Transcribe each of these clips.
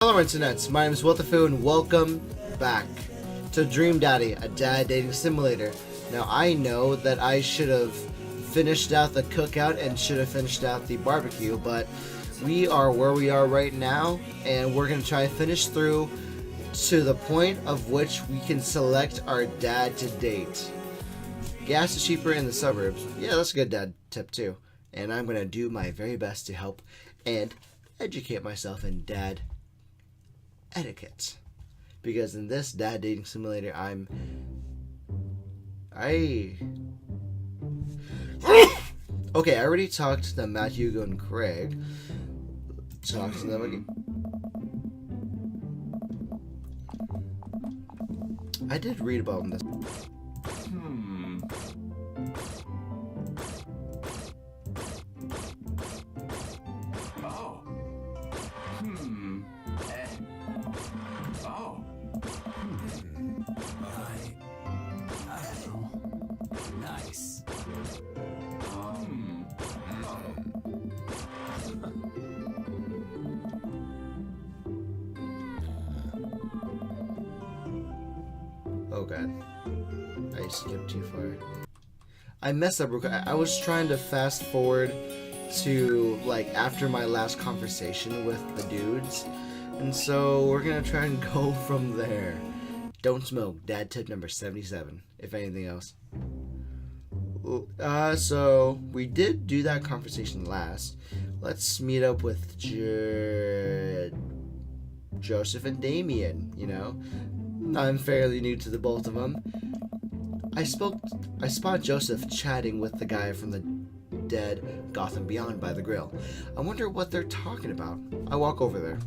Hello internets, my name is Wtphu and welcome back to Dream Daddy, a dad dating simulator. Now I know that I should have finished out the cookout and should have finished out the barbecue, but we are where we are right now and we're going to try to finish through to the point of which we can select our dad to date. Gas is cheaper in the suburbs. Yeah, that's a good dad tip too. And I'm going to do my very best to help and educate myself in dad etiquette, because in this dad dating simulator okay, I already talked to Matt, Hugo, and Craig. Talk to them again. I did read about this. Nice. Oh god, I skipped too far. I messed up real quick. I was trying to fast forward to like after my last conversation with the dudes, and so we're gonna try and go from there. Don't smoke, dad tip number 77, if anything else. So we did do that conversation last. Let's meet up with Joseph and Damien, you know. I'm fairly new to the both of them. I spot Joseph chatting with the guy from the dead Gotham Beyond by the grill. I wonder what they're talking about. I walk over there.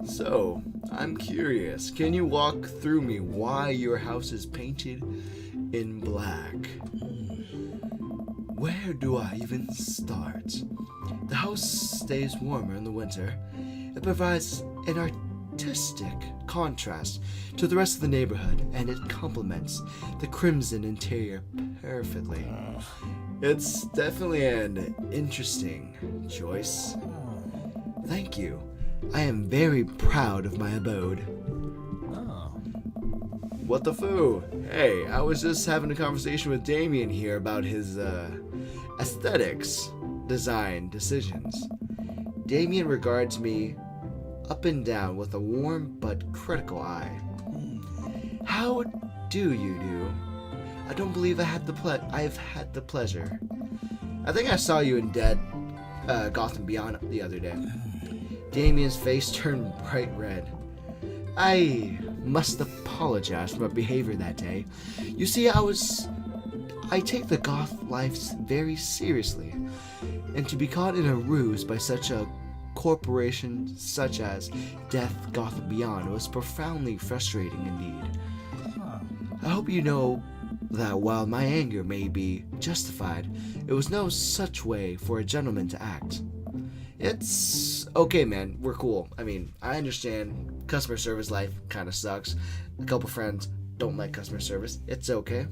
So, I'm curious, can you walk through me why your house is painted in black? Where do I even start? The house stays warmer in the winter. It provides an artistic contrast to the rest of the neighborhood, and it complements the crimson interior perfectly. It's definitely an interesting choice. Thank you. I am very proud of my abode. Wtphu? Hey, I was just having a conversation with Damien here about his aesthetics design decisions. Damien regards me up and down with a warm but critical eye. How do you do? I don't believe I've had the pleasure. I think I saw you in Dead Gotham Beyond the other day. Damien's face turned bright red. I must apologize for my behavior that day. You see, I take the goth life very seriously, and to be caught in a ruse by such a corporation such as Death Gotham Beyond was profoundly frustrating indeed. I hope you know that while my anger may be justified, it was no such way for a gentleman to act. It's okay, man. We're cool. I mean, I understand customer service life kind of sucks. A couple friends don't like customer service. It's okay.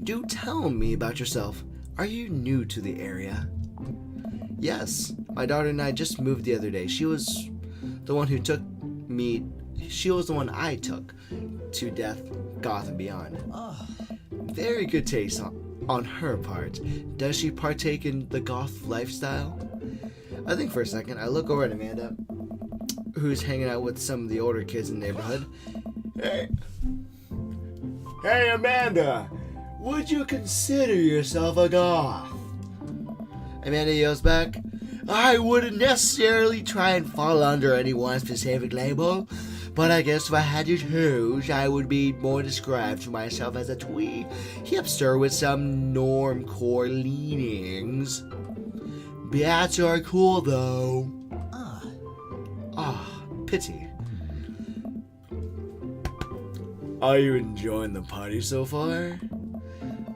Do tell me about yourself. Are you new to the area? Yes. My daughter and I just moved the other day. She was the one who took me. She was the one I took to Death Gotham Beyond. Very good taste on her part. Does she partake in the goth lifestyle? I think for a second. I look over at Amanda, who's hanging out with some of the older kids in the neighborhood. Hey Amanda, would you consider yourself a goth? Amanda yells back, I wouldn't necessarily try and fall under any one specific label, but I guess if I had to choose, I would be more described to myself as a twee hipster with some normcore leanings. Bats are cool though. Pity. Are you enjoying the party so far?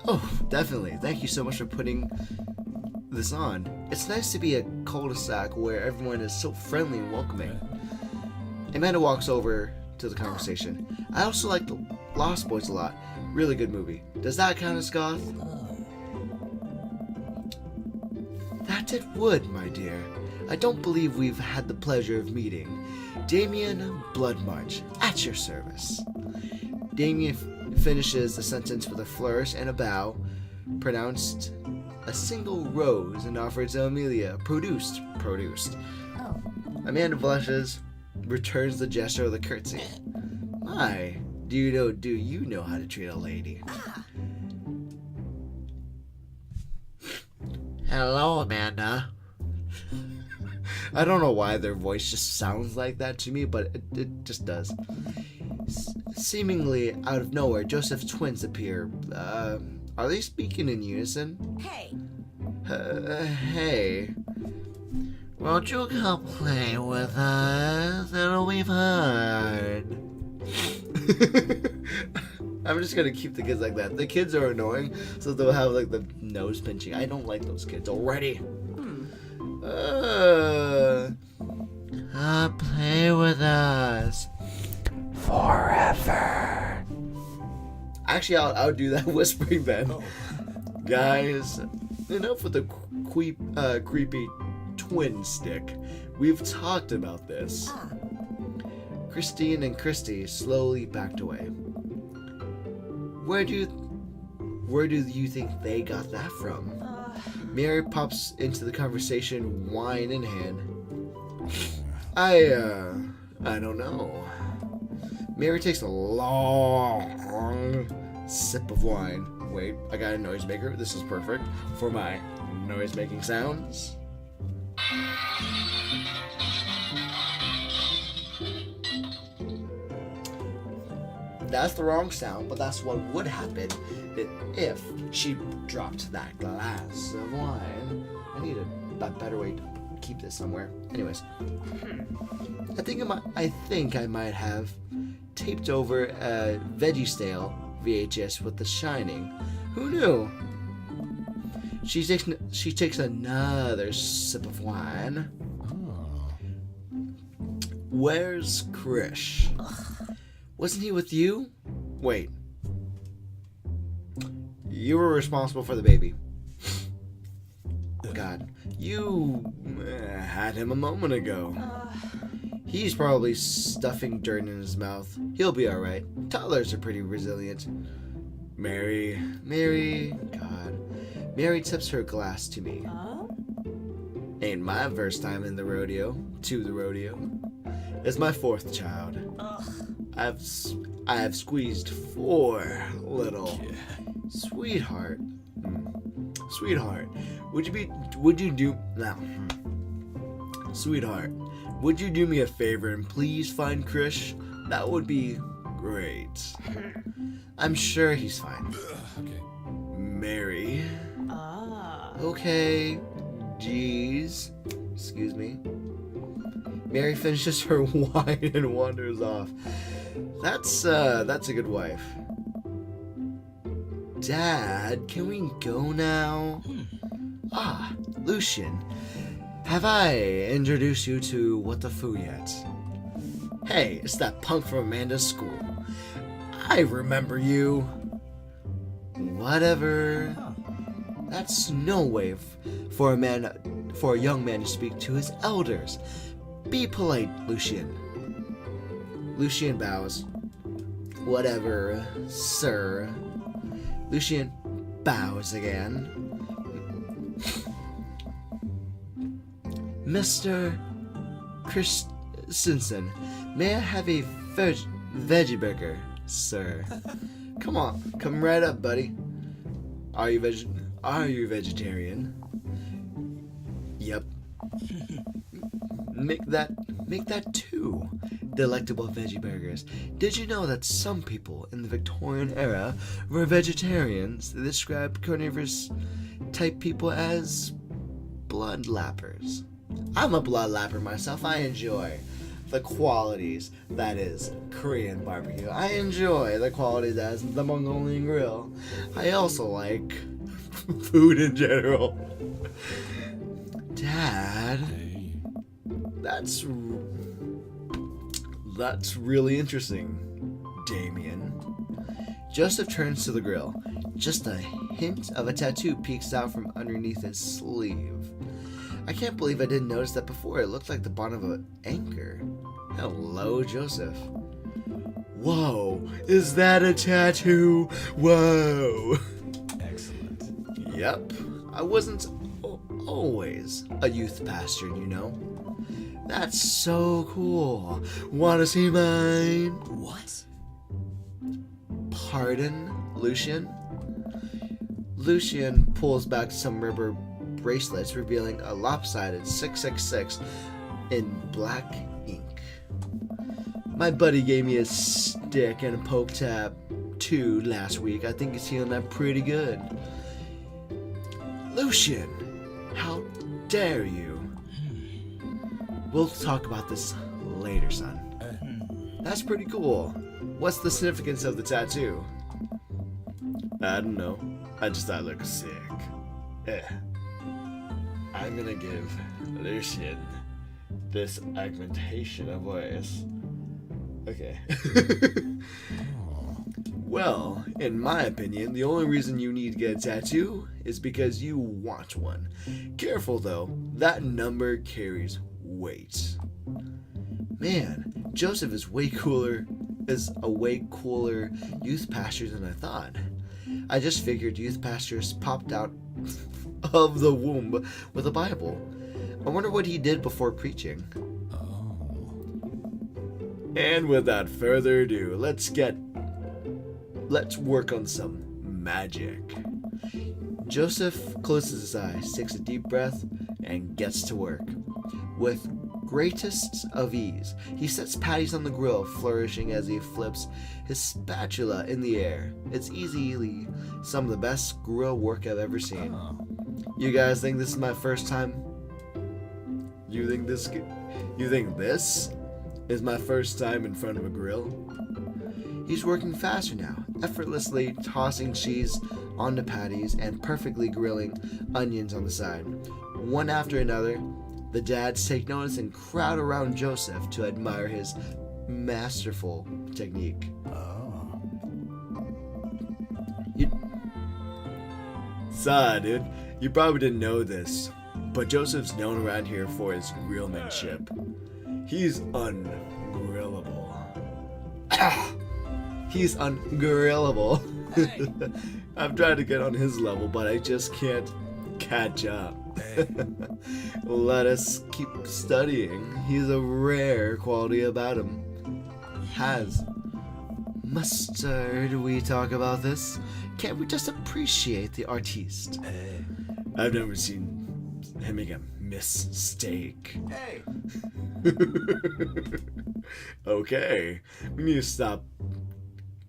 Oh, definitely. Thank you so much for putting this on. It's nice to be a cul-de-sac where everyone is so friendly and welcoming. Amanda walks over to the conversation. I also like the Lost Boys a lot. Really good movie. Does that count as goth? That It would, my dear. I don't believe we've had the pleasure of meeting. Damien Bloodmarch, at your service. Damien finishes the sentence with a flourish and a bow, pronounced a single rose, and offers Amelia produced. Oh. Amanda blushes, returns the gesture of the curtsy. My, do you know how to treat a lady? Hello, Amanda. I don't know why their voice just sounds like that to me, but it just does. Seemingly out of nowhere, Joseph's twins appear. Are they speaking in unison? Hey. Hey. Won't you come play with us? It'll be fun. I'm just gonna keep the kids like that. The kids are annoying, so they'll have like the nose pinching. I don't like those kids already. Play with us forever. Actually, I'll do that whispering then. Oh. Guys, enough with the creepy twin stick. We've talked about this. Christine and Christy slowly backed away. Where do you think they got that from? Mary pops into the conversation, wine in hand. I don't know. Mary takes a long sip of wine. Wait, I got a noisemaker. This is perfect for my noise-making sounds. That's the wrong sound, but that's what would happen if she dropped that glass of wine. I need a better way to keep this somewhere. Anyways, I think I might have taped over a Veggie Stale VHS with The Shining. Who knew? She takes another sip of wine. Where's Krish? Wasn't he with you? Wait. You were responsible for the baby. God, you had him a moment ago. He's probably stuffing dirt in his mouth. He'll be alright. Toddlers are pretty resilient. Mary, God. Mary tips her glass to me. Ain't my first time to the rodeo. It's my fourth child. I have squeezed 4 little. Sweetheart, would you do me a favor and please find Krish? That would be great. I'm sure he's fine. Okay. Mary. Okay. Jeez. Excuse me. Mary finishes her wine and wanders off. That's a good wife. Dad, can we go now? Lucian, have I introduced you to Wtphu yet? Hey, it's that punk from Amanda's school. I remember you. Whatever. That's no way for a young man to speak to his elders. Be polite, Lucian. Lucian bows. Whatever, sir. Lucian bows again. Mr. Christensen, may I have a veggie burger, sir? Come on, come right up, buddy. Are you vegetarian? Yep. Make that 2 delectable veggie burgers. Did you know that some people in the Victorian era were vegetarians? They described carnivorous type people as blood lappers. I'm a blood lapper myself. I enjoy the qualities that is Korean barbecue. I enjoy the qualities as the Mongolian grill. I also like food in general. Dad, that's really interesting, Damien. Joseph turns to the grill. Just a hint of a tattoo peeks out from underneath his sleeve. I can't believe I didn't notice that before. It looked like the bottom of an anchor. Hello, Joseph. Whoa, is that a tattoo? Whoa. Excellent. Yep, I wasn't always a youth pastor, you know. That's so cool. Wanna see mine? What? Pardon, Lucian? Lucian pulls back some rubber bracelets, revealing a lopsided 666 in black ink. My buddy gave me a stick and a poke tab too last week. I think he's healing that pretty good. Lucian, how dare you? We'll talk about this later, son. That's pretty cool. What's the significance of the tattoo? I don't know. I just thought it looked sick. I'm gonna give Lucian this augmentation of voice. Okay. Well, in my opinion, the only reason you need to get a tattoo is because you want one. Careful though, that number carries weight. Man, Joseph is a way cooler youth pastor than I thought. I just figured youth pastors popped out of the womb with a Bible. I wonder what he did before preaching. And without further ado, let's work on some magic. Joseph closes his eyes, takes a deep breath, and gets to work. With greatest of ease, he sets patties on the grill, flourishing as he flips his spatula in the air. It's easily some of the best grill work I've ever seen. You guys think this is my first time? You think this is my first time in front of a grill? He's working faster now, effortlessly tossing cheese onto patties and perfectly grilling onions on the side. One after another, the dads take notice and crowd around Joseph to admire his masterful technique. Dude, you probably didn't know this, but Joseph's known around here for his grillmanship. He's ungrillable. He's ungrillable. I've tried to get on his level, but I just can't catch up. Let us keep studying. He's a rare quality about him. Mustard, we talk about this? Can't we just appreciate the artiste? I've never seen him make a mistake. Hey. Okay, we need to stop.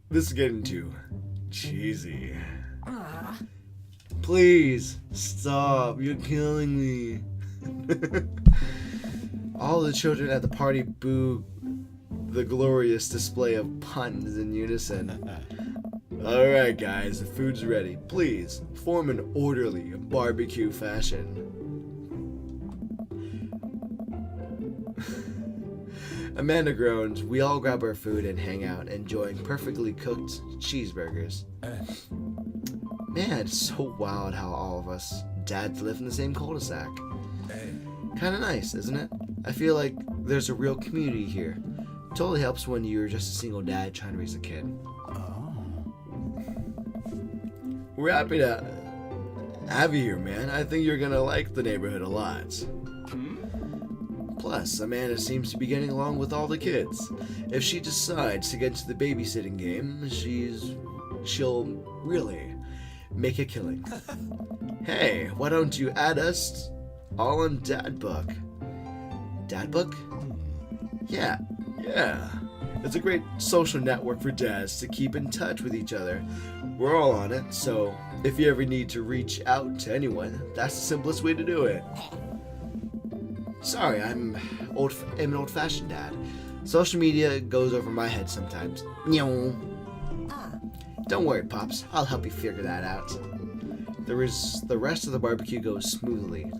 This is getting too cheesy. Please, stop. You're killing me. All the children at the party boo the glorious display of puns in unison. Alright guys, the food's ready. Please, form an orderly barbecue fashion. Amanda groans. We all grab our food and hang out, enjoying perfectly cooked cheeseburgers. Man, it's so wild how all of us dads live in the same cul-de-sac. Kinda nice, isn't it? I feel like there's a real community here. Totally helps when you're just a single dad trying to raise a kid. We're happy to have you here, man. I think you're gonna like the neighborhood a lot. Plus, Amanda seems to be getting along with all the kids. If she decides to get into the babysitting game, she'll really make a killing. Hey, why don't you add us all on Dad Book? Dad Book? Yeah. It's a great social network for dads to keep in touch with each other. We're all on it, so if you ever need to reach out to anyone, that's the simplest way to do it. Sorry, I'm an old-fashioned dad. Social media goes over my head sometimes. Don't worry, Pops. I'll help you figure that out. The rest of the barbecue goes smoothly.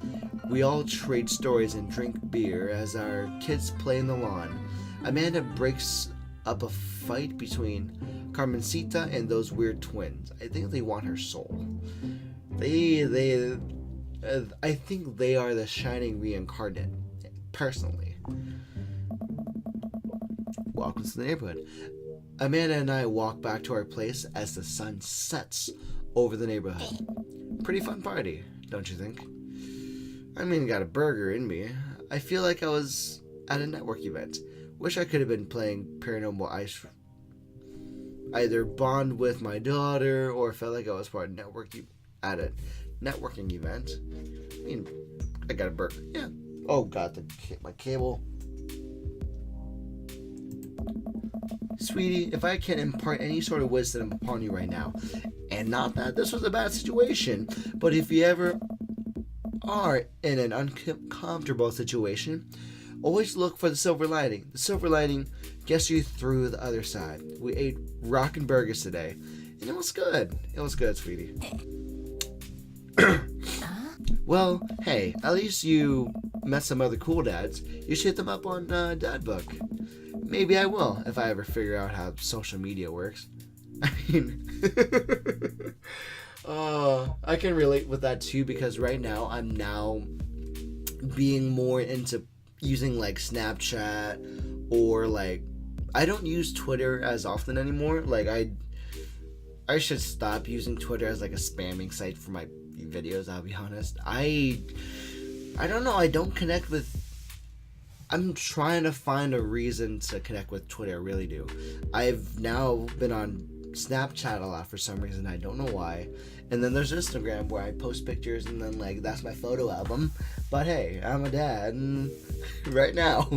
We all trade stories and drink beer as our kids play in the lawn. Amanda breaks up a fight between Carmencita and those weird twins. I think they want her soul. They I think they are the shining reincarnate, personally. Welcome to the neighborhood. Amanda and I walk back to our place as the sun sets over the neighborhood. Pretty fun party, don't you think? I mean, got a burger in me. I feel like I was at a network event. Wish I could have been playing Paranormal Ice. Either bond with my daughter or felt like I was part of at a networking event. I mean, I got a burger. Yeah. Oh god, my cable. Sweetie, if I can impart any sort of wisdom upon you right now, and not that this was a bad situation, but if you ever are in an uncomfortable situation, always look for the silver lining. The silver lining gets you through the other side. We ate rockin' burgers today, and it was good. It was good, sweetie. Well, hey, at least you met some other cool dads. You should hit them up on Dadbook. Maybe I will, if I ever figure out how social media works. I mean, I can relate with that too, because right now I'm now being more into using like Snapchat, or like, I don't use Twitter as often anymore. Like, I should stop using Twitter as like a spamming site for my videos, I'll be honest. I don't know, I don't connect with... I'm trying to find a reason to connect with Twitter, I really do. I've now been on Snapchat a lot for some reason, I don't know why. And then there's Instagram where I post pictures and then like that's my photo album. But hey, I'm a dad and right now.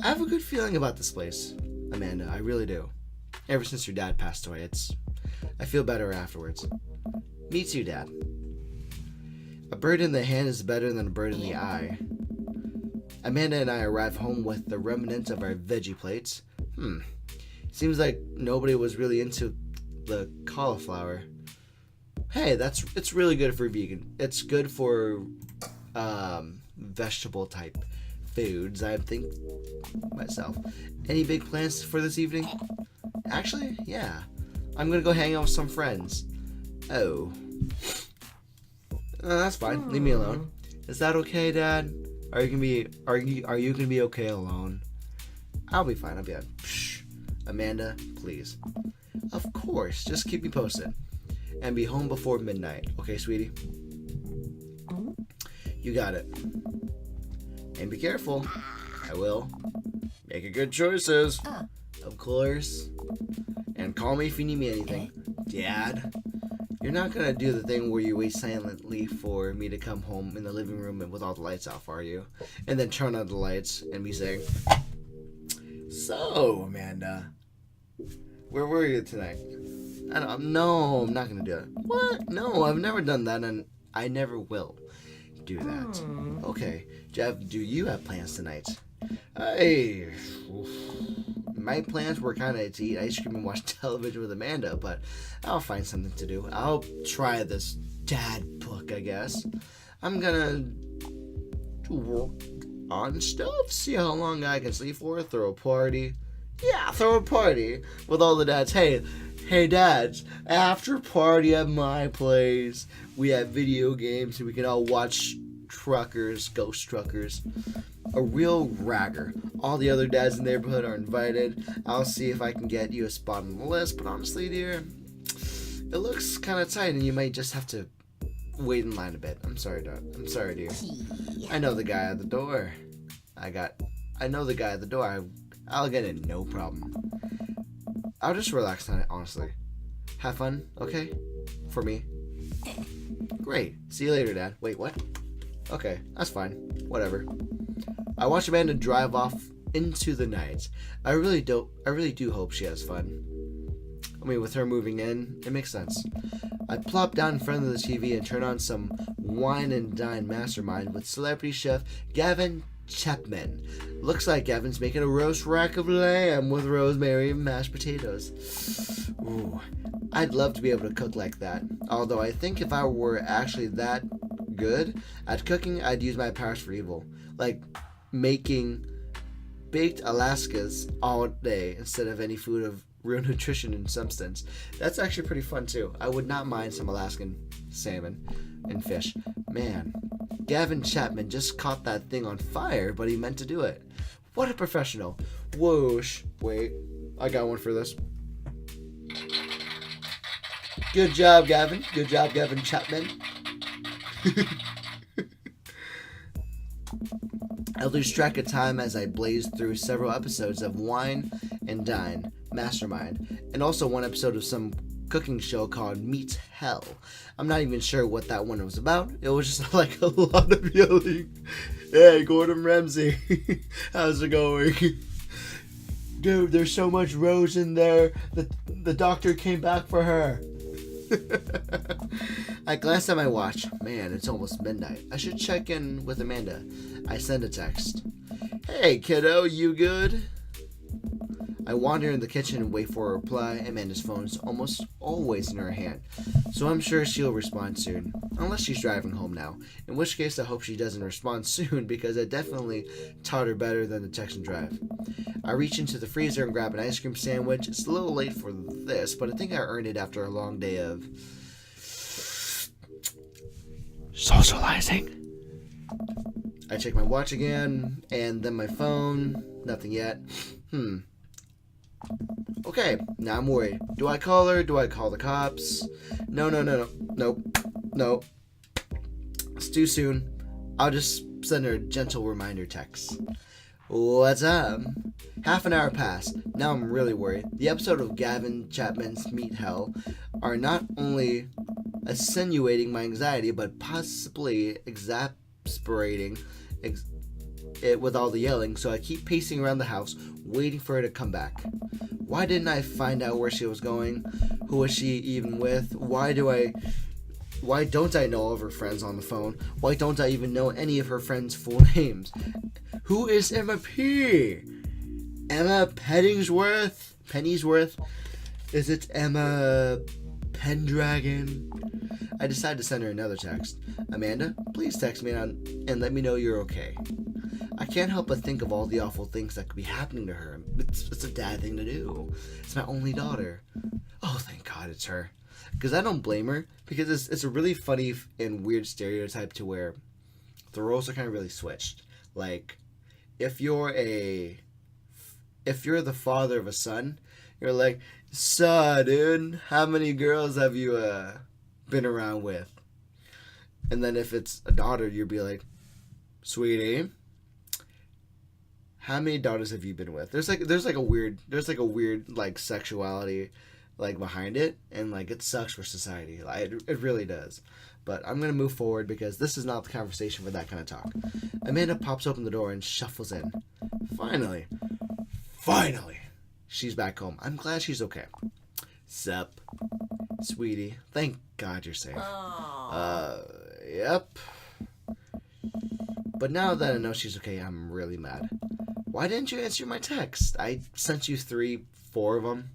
I have a good feeling about this place, Amanda, I really do. Ever since your dad passed away, I feel better afterwards. Me too, Dad. A bird in the hand is better than a bird in the eye. Amanda and I arrive home with the remnants of our veggie plates. Seems like nobody was really into the cauliflower. Hey, it's really good for vegan. It's good for vegetable type foods, I think myself. Any big plans for this evening? Actually, yeah. I'm gonna go hang out with some friends. Oh. That's fine. Leave me alone. Is that okay, Dad? Are you gonna be okay alone? I'll be fine. I'll be fine. Psh, Amanda, please. Of course. Just keep me posted. And be home before midnight. Okay, sweetie? You got it. And be careful. I will. Make good choices. Of course. And call me if you need me anything. Dad. You're not gonna do the thing where you wait silently for me to come home in the living room and with all the lights off, are you? And then turn on the lights and me saying, "So, Amanda, where were you tonight?" No, I'm not gonna do it. What? No, I've never done that, and I never will do that. Okay, Jeff, do you have plans tonight? My plans were kind of to eat ice cream and watch television with Amanda, but I'll find something to do. I'll try this dad book, I guess. I'm gonna work on stuff, see how long I can sleep for, throw a party. Yeah, throw a party with all the dads. Hey dads, after party at my place, we have video games and we can all watch ghost truckers. A real ragger. All the other dads in the neighborhood are invited. I'll see if I can get you a spot on the list, but honestly, dear, it looks kind of tight and you might just have to wait in line a bit. I'm sorry, dear. I know the guy at the door. I know the guy at the door. I'll get in, no problem. I'll just relax tonight, honestly. Have fun, okay? For me. Great. See you later, Dad. Wait, what? Okay, that's fine. Whatever. I watch Amanda drive off into the night. I really do hope she has fun. I mean, with her moving in, it makes sense. I plop down in front of the TV and turn on some Wine and Dine Mastermind with celebrity chef Gavin Chapman. Looks like Gavin's making a roast rack of lamb with rosemary and mashed potatoes. Ooh, I'd love to be able to cook like that. Although I think if I were actually that good at cooking, I'd use my powers for evil. Like making baked Alaskas all day instead of any food of real nutrition and substance. That's actually pretty fun too. I would not mind some Alaskan salmon, and fish. Man, Gavin Chapman just caught that thing on fire, but he meant to do it. What a professional. Whoosh. Wait, I got one for this. Good job, Gavin. Good job, Gavin Chapman. I lose track of time as I blaze through several episodes of Wine and Dine, Mastermind, and also one episode of some cooking show called Meets Hell. I'm not even sure what that one was about. It was just like a lot of yelling. Hey, Gordon Ramsay, how's it going? Dude, there's so much Rose in there. The doctor came back for her. I glanced at my watch. Man, it's almost midnight. I should check in with Amanda. I send a text. Hey, kiddo, you good? I wander in the kitchen and wait for a reply. Amanda's phone's almost always in her hand, so I'm sure she'll respond soon. Unless she's driving home now, in which case I hope she doesn't respond soon because I definitely taught her better than the text and drive. I reach into the freezer and grab an ice cream sandwich. It's a little late for this, but I think I earned it after a long day of socializing. I check my watch again, and then my phone. Nothing yet. Okay, now I'm worried. Do I call her? Do I call the cops? No. Nope. It's too soon. I'll just send her a gentle reminder text. What's up? Half an hour passed. Now I'm really worried. The episode of Gavin Chapman's Meet Hell are not only attenuating my anxiety, but possibly exasperating it with all the yelling, so I keep pacing around the house, waiting for her to come back. Why didn't I find out where she was going? Who was she even with? Why don't I know all of her friends on the phone? Why don't I even know any of her friends' full names? Who is Emma P? Emma Pennyworth? Is it Emma Pendragon? I decide to send her another text. Amanda, please text me and let me know you're okay. I can't help but think of all the awful things that could be happening to her. It's a dad thing to do. It's my only daughter. Oh, thank God it's her. Because I don't blame her, because it's a really funny and weird stereotype to where the roles are kind of really switched. Like, if you're the father of a son, you're like, son, how many girls have you been around with? And then if it's a daughter, you'd be like, sweetie, how many daughters have you been with? There's like a weird like sexuality like behind it, and like it sucks for society. Like, it really does. But I'm gonna move forward because this is not the conversation for that kind of talk. Amanda pops open the door and shuffles in. Finally, she's back home. I'm glad she's okay. Sup, sweetie? Thank God you're safe. Yep. But now that I know she's okay, I'm really mad. Why didn't you answer my text? I sent you 3-4 of them.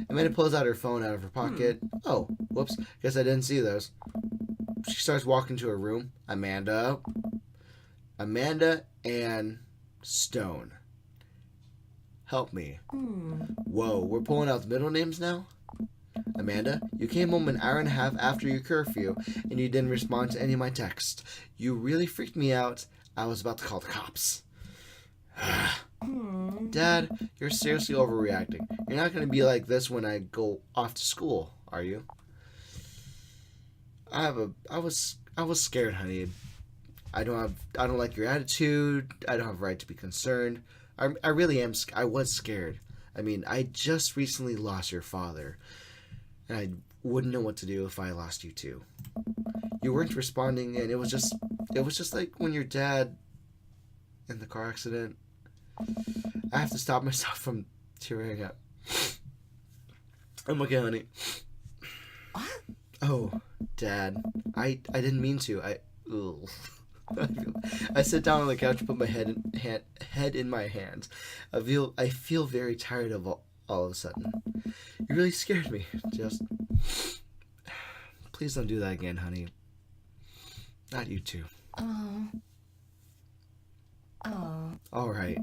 Amanda pulls out her phone out of her pocket. Oh, whoops. Guess I didn't see those. She starts walking to her room. Amanda and Stone. Help me. Whoa, we're pulling out the middle names now? Amanda, you came home an hour and a half after your curfew, and you didn't respond to any of my texts. You really freaked me out. I was about to call the cops. Dad, you're seriously overreacting. You're not going to be like this when I go off to school, are you? I was scared, honey. I don't like your attitude. I don't have a right to be concerned. I really am. I was scared. I mean, I just recently lost your father, and I wouldn't know what to do if I lost you too. You weren't responding, and it was just like when your dad in the car accident. I have to stop myself from tearing up. I'm okay, honey. What? Oh, Dad. I didn't mean to. I sit down on the couch and put my head in my hands. I feel very tired of all of a sudden. You really scared me. Just please don't do that again, honey. Not you too. Oh. All right.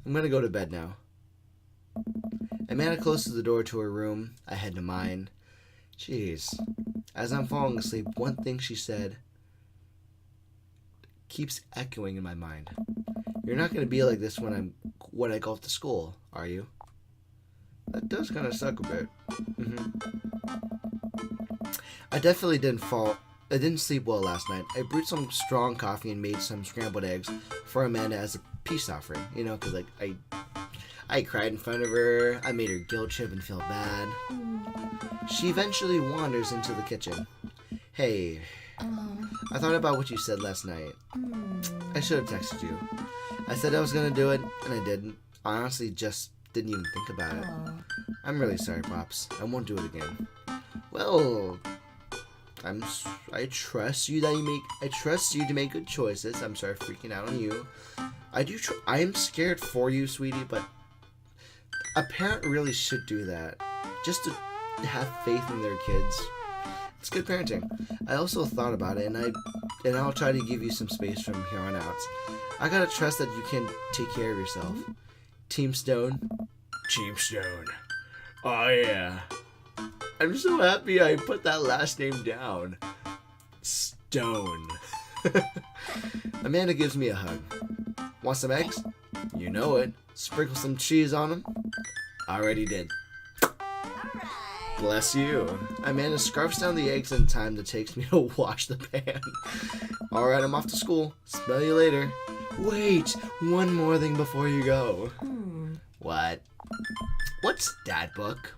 I'm gonna go to bed now. Amanda closes the door to her room. I head to mine. Jeez. As I'm falling asleep, one thing she said keeps echoing in my mind. You're not going to be like this when I go off to school, are you? That does kind of suck a bit. I definitely didn't sleep well last night. I brewed some strong coffee and made some scrambled eggs for Amanda as a peace offering. You know, because, like, I cried in front of her. I made her guilt trip and feel bad. She eventually wanders into the kitchen. Hey, I thought about what you said last night. I should have texted you. I said I was going to do it, and I didn't. I honestly just didn't even think about it. I'm really sorry, Pops. I won't do it again. Well, I trust you to make good choices. I'm sorry for freaking out on you. I am scared for you, sweetie, but a parent really should do that. Just to have faith in their kids. It's good parenting. I also thought about it, and I'll try to give you some space from here on out. I gotta trust that you can take care of yourself. Team Stone. Team Stone. Oh yeah. I'm so happy I put that last name down. Stone. Amanda gives me a hug. Want some eggs? You know it. Sprinkle some cheese on them. Already did. Bless you. Amanda scarfs down the eggs in time that takes me to wash the pan. Alright, I'm off to school. Smell you later. Wait, one more thing before you go. What? What's that book?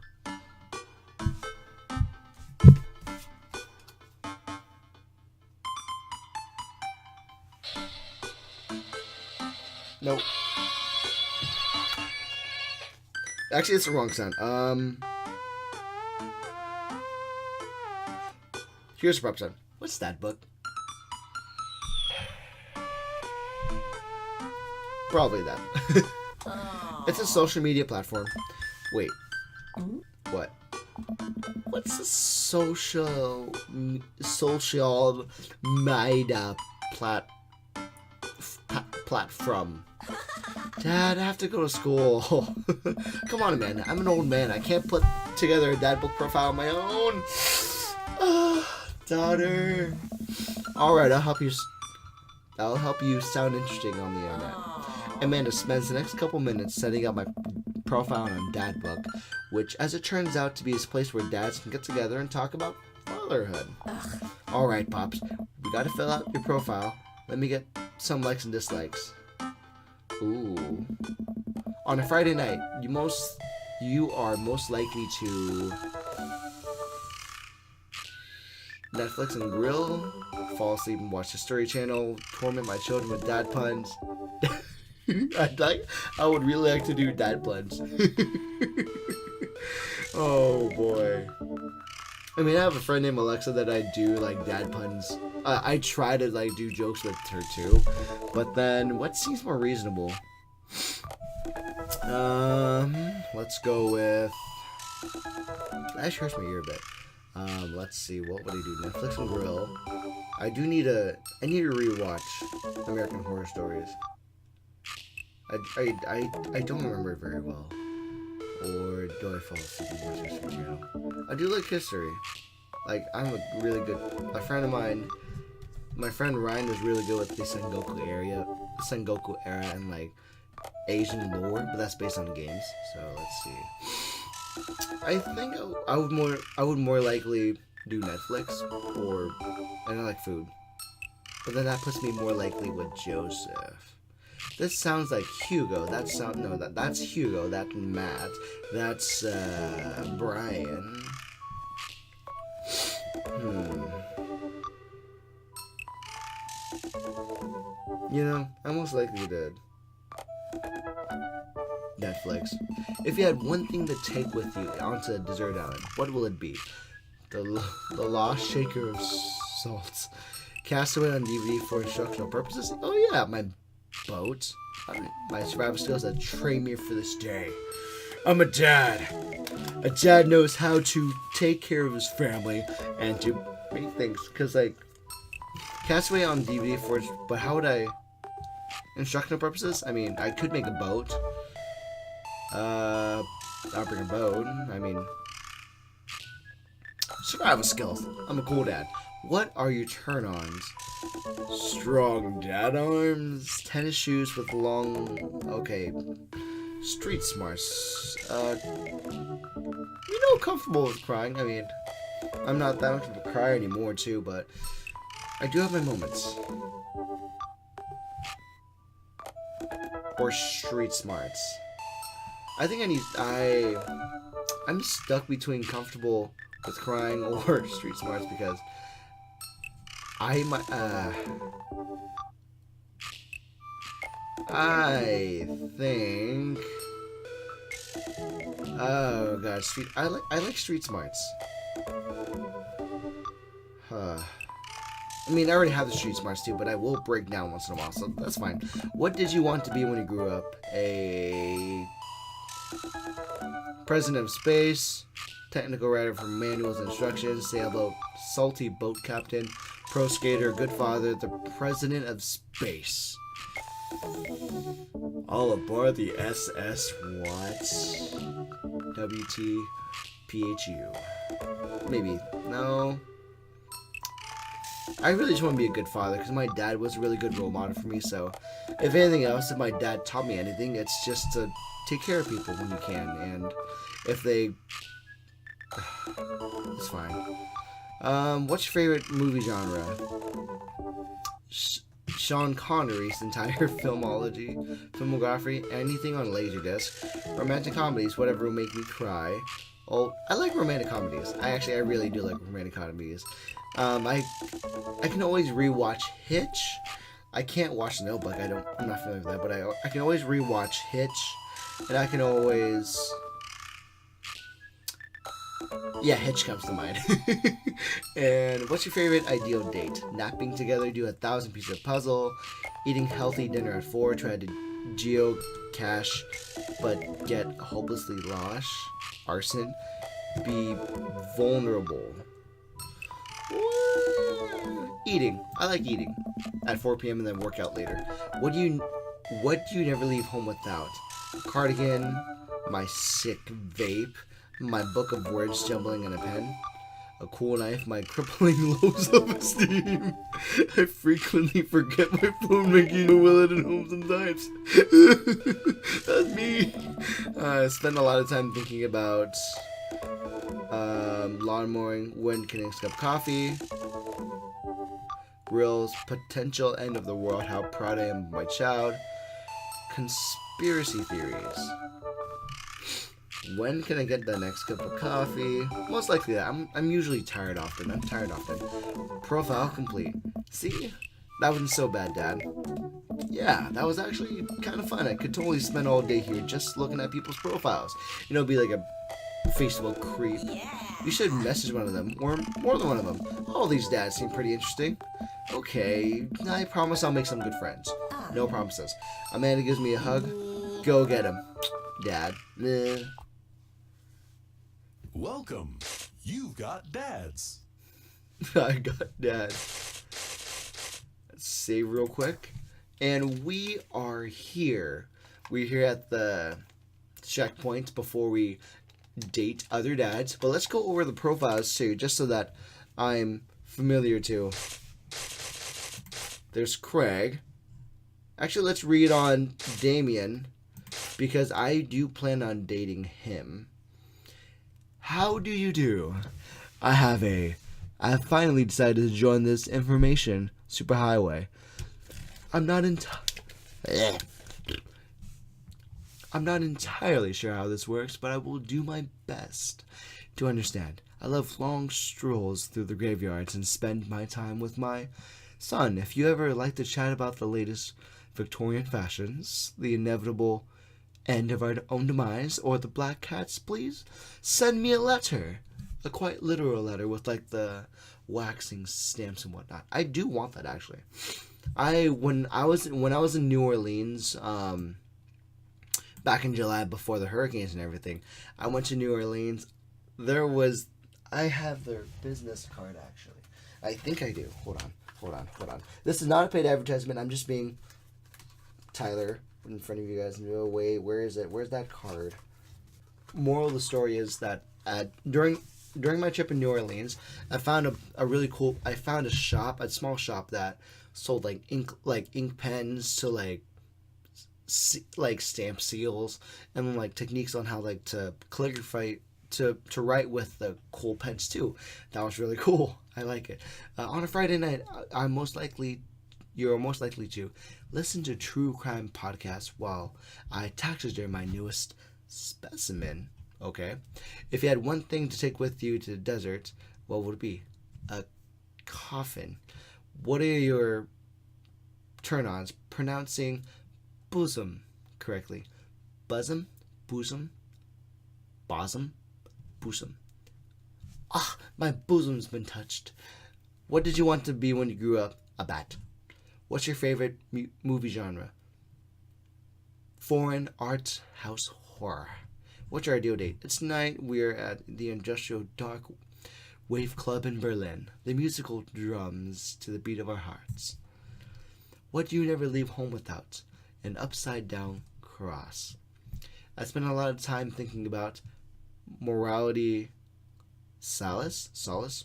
Nope. Actually, it's the wrong sound. Here's the proper sound. What's that book? Probably that. It's a social media platform. Wait. What? What's a social media platform? Dad, I have to go to school. Come on, Amanda. I'm an old man. I can't put together a dad book profile on my own. Daughter. Alright, I'll help you sound interesting on the internet. Amanda spends the next couple minutes setting up my profile on Dad Book, which, as it turns out, to be a place where dads can get together and talk about fatherhood. Alright, Pops. We gotta fill out your profile. Let me get some likes and dislikes. Ooh. On a Friday night, you are most likely to Netflix and grill, fall asleep and watch the Story Channel, torment my children with dad puns. I would really like to do dad puns. Oh boy. I mean, I have a friend named Alexa that I do like dad puns. I try to like do jokes with her too, but then what seems more reasonable? Let's go with. That actually hurts my ear a bit. Let's see, what would I do? Netflix and grill. I need to rewatch American Horror Stories. I don't remember it very well. Or do I fall asleep and watch History Channel? I do like history. Like, a friend of mine, my friend Ryan was really good with the Sengoku era and like Asian lore, but that's based on games. So let's see. I think I would more likely do Netflix and I like food. But then that puts me more likely with Joseph. This sounds like Hugo. That's Hugo. That's Matt. That's Brian. You know, I'm most likely to Netflix. If you had one thing to take with you onto a desert island, what will it be? The Lost Shaker of Salts. Castaway on DVD for instructional purposes? Oh yeah, my boat. My survival skills that train me for this day. I'm a dad. A dad knows how to take care of his family and to make things. Because, like, Castaway on DVD for... But how would I... Instructional purposes? I mean, I could make a boat. I'll bring a boat. I mean... Survival skills. I'm a cool dad. What are your turn-ons? Strong dad arms, tennis shoes with long... Okay. Street smarts. Comfortable with crying. I mean, I'm not that much of a crier anymore, too, but I do have my moments. Or street smarts. I think I'm stuck between comfortable with crying or street smarts because I think. Oh god, I like street smarts. I mean, I already have the street smarts too, but I will break down once in a while, so that's fine. What did you want to be when you grew up? A president of space, technical writer for manuals and instructions, sailboat, salty boat captain, pro skater, good father, the president of space. All aboard the SS what? Wtphu. Maybe. No. I really just want to be a good father because my dad was a really good role model for me. So, if anything else, if my dad taught me anything, it's just to take care of people when you can. And if they... it's fine. What's your favorite movie genre? Sean Connery's entire filmography, anything on Laserdisc, romantic comedies, whatever will make me cry. Oh, I like romantic comedies. I really do like romantic comedies. I can always rewatch Hitch. I can't watch The Notebook. I'm not familiar with that, but I can always rewatch Hitch, and I can always. Yeah, Hitch comes to mind. And what's your favorite ideal date? Napping together, do 1,000 pieces of puzzle, eating healthy dinner at 4, try to geocache but get hopelessly lost, arson, be vulnerable. Eating. I like eating at 4 p.m. and then work out later. What do you never leave home without? Cardigan, my sick vape, my book of words jumbling in a pen, a cool knife, my crippling low self-esteem. I frequently forget my phone, making a will at home sometimes. That's me. I spend a lot of time thinking about lawn mowing, when can I next cup coffee, grills, potential end of the world, how proud I am of my child, conspiracy theories. When can I get the next cup of coffee? Most likely that. I'm usually tired often. Profile complete. See? That wasn't so bad, Dad. Yeah, that was actually kind of fun. I could totally spend all day here just looking at people's profiles. Be like a Facebook creep. You should message one of them, or more than one of them. All these dads seem pretty interesting. Okay, I promise I'll make some good friends. No promises. Amanda gives me a hug. Go get him. Dad. Welcome. You've got dads. I got dad. Let's save real quick. And we are here. We're here at the checkpoint before we date other dads. But let's go over the profiles too, just so that I'm familiar too. There's Craig. Actually, let's read on Damien, because I do plan on dating him. How do you do? I have finally decided to join this information superhighway. I'm not entirely sure how this works, but I will do my best to understand. I love long strolls through the graveyards and spend my time with my son. If you ever like to chat about the latest Victorian fashions, the inevitable end of our own demise, or the black cats, please send me a letter. A quite literal letter with like the waxing stamps and whatnot. I do want that actually. When I was in New Orleans, back in July before the hurricanes and everything, I went to New Orleans. I have their business card actually. I think I do. Hold on. This is not a paid advertisement. I'm just being Tyler in front of you guys. No way. Where is it? Where's that card? Moral of the story is that during during my trip in New Orleans, I found a really cool. I found a small shop that sold ink pens to like stamp seals and like techniques on how like to calligraphy to write with the cool pens too. That was really cool. I like it. On a Friday night, you're most likely to listen to true crime podcasts while I taxiderm my newest specimen. Okay, if you had one thing to take with you to the desert, what would it be? A coffin. What are your turn-ons pronouncing bosom correctly? Bosom, bosom, bosom, bosom. Ah, my bosom's been touched. What did you want to be when you grew up? A bat. What's your favorite movie genre? Foreign art house horror. What's your ideal date? It's tonight. We're at the Industrial Dark Wave Club in Berlin. The musical drums to the beat of our hearts. What do you never leave home without? An upside down cross. I spent a lot of time thinking about morality. Solace?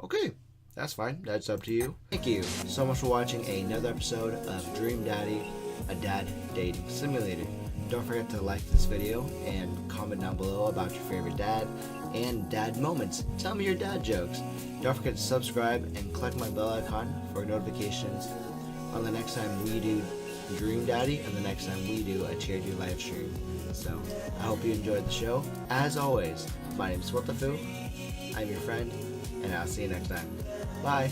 Okay, that's fine. That's up to you. Thank you so much for watching another episode of Dream Daddy, a dad dating simulator. Don't forget to like this video and comment down below about your favorite dad and dad moments. Tell me your dad jokes. Don't forget to subscribe and click my bell icon for notifications on the next time we do Dream Daddy and the next time we do a charity live stream. So, I hope you enjoyed the show. As always, my name is Wtphu. I'm your friend, and I'll see you next time. Bye.